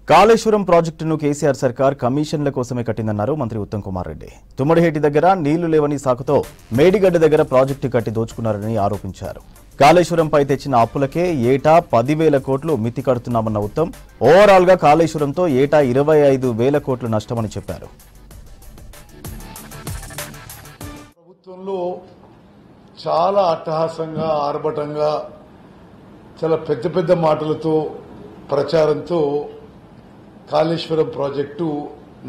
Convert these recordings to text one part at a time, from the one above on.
కాళేశ్వరం ప్రాజెక్టును కేసీఆర్ సర్కార్ కమిషన్ల కోసమే కట్టిందన్నారు మంత్రి ఉత్తమ్ కుమార్ రెడ్డి. తుమ్మడిహేటి దగ్గర నీళ్లు లేవని సాకుతో మేడిగడ్డ దగ్గర ప్రాజెక్టు కట్టి దోచుకున్నారని ఆరోపించారు. కాళేశ్వరంపై తెచ్చిన అప్పులకే ఏటా 10,000 కోట్లు మితి కడుతున్నామన్న ఉత్తమ్ ఓవరాల్ గా కాళేశ్వరంతో ఏటా 25,000 కోట్లు నష్టమని చెప్పారు. ప్రభుత్వంలో చాలా అట్టహాసంగా ఆర్భటంగా చాలా పెద్ద పెద్ద మాటలతో ప్రచారంతో కాళేశ్వరం ప్రాజెక్టు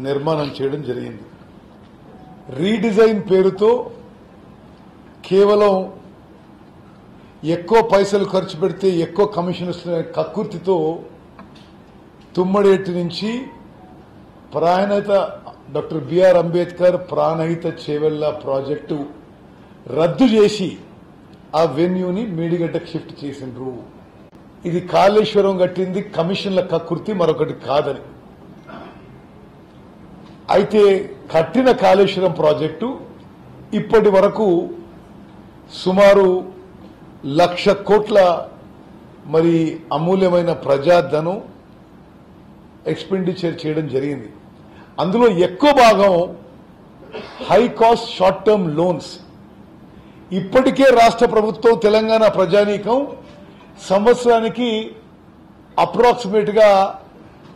నిర్మాణం చేయడం జరిగింది. రీడిజైన్ పేరుతో కేవలం ఎక్కువ పైసలు ఖర్చు పెడితే ఎక్కువ కమిషన్ వస్తున్న కక్కుర్తితో తుమ్మడేటి నుంచి Pranahita doctor B R Ambedkar Pranahita Chevella project రద్దు చేసి ఆ వెన్యూని మేడిగడ్డకు షిఫ్ట్ చేసిండ్రు. ఇది కాళేశ్వరం కట్టింది కమిషన్ల కక్కుర్తి, మరొకటి కాదని. అయితే కట్టిన కాళేశ్వరం ప్రాజెక్టు ఇప్పటి వరకు సుమారు 1,00,000 కోట్ల మరి అమూల్యమైన ప్రజాధనం ఎక్స్పెండిచర్ చేయడం జరిగింది. అందులో ఎక్కువ భాగం high cost short term loans. ఇప్పటికే రాష్ట్ర ప్రభుత్వం తెలంగాణ ప్రజానీకం సంవత్సరానికి అప్రాక్సిమేట్ గా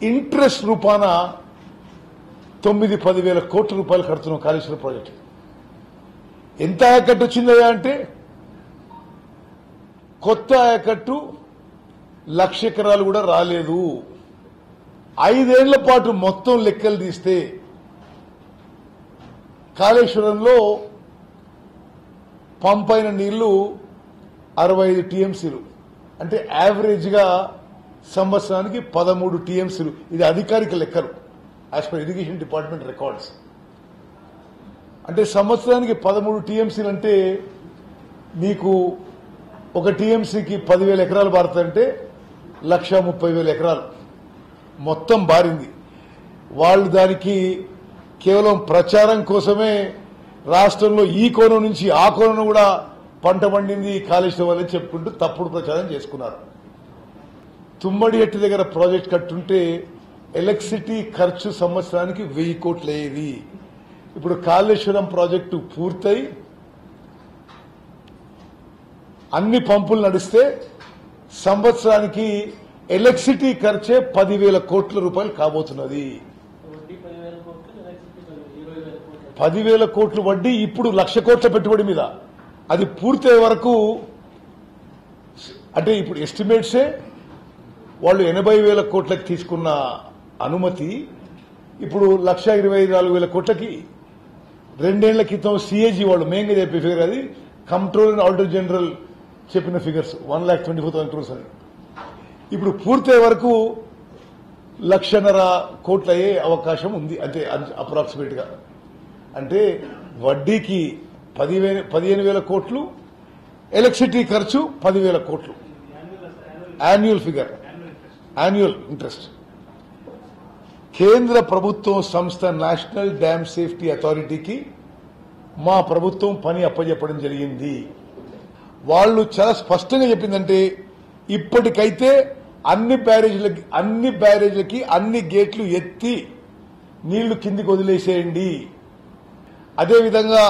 ఇంట్రెస్ట్ రూపాన 9-10 కోట్ల రూపాయలు కడుతున్నాం కాళేశ్వరం ప్రాజెక్టు. ఎంత ఆయకట్టు వచ్చిందయ్యా అంటే కొత్త ఆయకట్టు 1,00,000 ఎకరాలు కూడా రాలేదు. 5 ఏళ్ల పాటు మొత్తం లెక్కలు తీస్తే కాళేశ్వరంలో పంప్ అయిన నీళ్లు 65 టీఎంసీలు, అంటే యావరేజ్ గా సంవత్సరానికి 13 టీఎంసీలు. ఇది అధికారిక లెక్కలు as per irrigation department records. అంటే సంవత్సరానికి 13 టీఎంసీలు అంటే మీకు ఒక టీఎంసీకి 10,000 ఎకరాలు బారుతారంటే 1,30,000 ఎకరాలు మొత్తం బారింది. వాళ్ళు దానికి కేవలం ప్రచారం కోసమే రాష్ట్రంలో ఈ కోణం నుంచి ఆ కోణం కూడా పంట పండింది కాళేశ్వరం వల్ల చెప్పుకుంటూ తప్పుడు ప్రచారం చేసుకున్నారు. తుమ్మడిహెట్టి దగ్గర ప్రాజెక్ట్ కట్టుంటే ఎలక్ట్రిసిటీ ఖర్చు సంవత్సరానికి 1,000 కోట్లు అయ్యేది. ఇప్పుడు కాళేశ్వరం ప్రాజెక్టు పూర్తయి అన్ని పంపులు నడిస్తే సంవత్సరానికి ఎలక్ట్రిసిటీ ఖర్చే 10,000 కోట్ల రూపాయలు కాబోతున్నది. 10,000 కోట్ల వడ్డీ ఇప్పుడు 1,00,000 కోట్ల పెట్టుబడి మీద. అది పూర్తయ్యే వరకు అంటే ఇప్పుడు ఎస్టిమేట్సే వాళ్ళు 80,000 కోట్లకి తీసుకున్న అనుమతి ఇప్పుడు 1,24,000 కోట్లకి 2 ఏళ్ల క్రితం సిఏజీ వాళ్ళు మెయిన్గా చెప్పే ఫిగర్, అది కంట్రోల్ అండ్ ఆడిటర్ జనరల్ చెప్పిన ఫిగర్స్ 1,24,000 crores అని. ఇప్పుడు పూర్తయ్యే వరకు 1,50,000 కోట్లు అయ్యే అవకాశం ఉంది అంతే అప్రాక్సిమేట్ గా. అంటే వడ్డీకి 15,000 కోట్లు, ఎలక్ట్రిసిటీ ఖర్చు 10,000 కోట్లు యాన్యువల్ ఫిగర్, యాన్యువల్ ఇంట్రెస్ట్. కేంద్ర ప్రభుత్వం సంస్థ నేషనల్ డ్యామ్ సేఫ్టీ అథారిటీకి మా ప్రభుత్వం పని అప్పచెప్పడం జరిగింది. వాళ్ళు చాలా స్పష్టంగా చెప్పిందంటే ఇప్పటికైతే అన్ని బ్యారేజ్లకి అన్ని గేట్లు ఎత్తి నీళ్లు కిందికి వదిలేసేయండి. అదేవిధంగా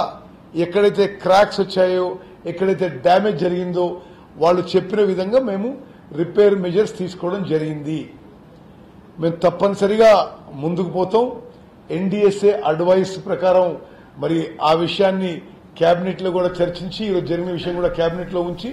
ఎక్కడైతే క్రాక్స్ వచ్చాయో, ఎక్కడైతే డ్యామేజ్ జరిగిందో వాళ్ళు చెప్పిన విధంగా మేము రిపేర్ మెజర్స్ తీసుకోవడం జరిగింది. మేము తప్పనిసరిగా ముందుకు పోతాం. ఎన్డీఎస్ఏ అడ్వైస్ ప్రకారం మరి ఆ విషయాన్ని కేబినెట్ లో కూడా చర్చించి ఈరోజు జరిగిన విషయం కూడా కేబినెట్ లో ఉంచి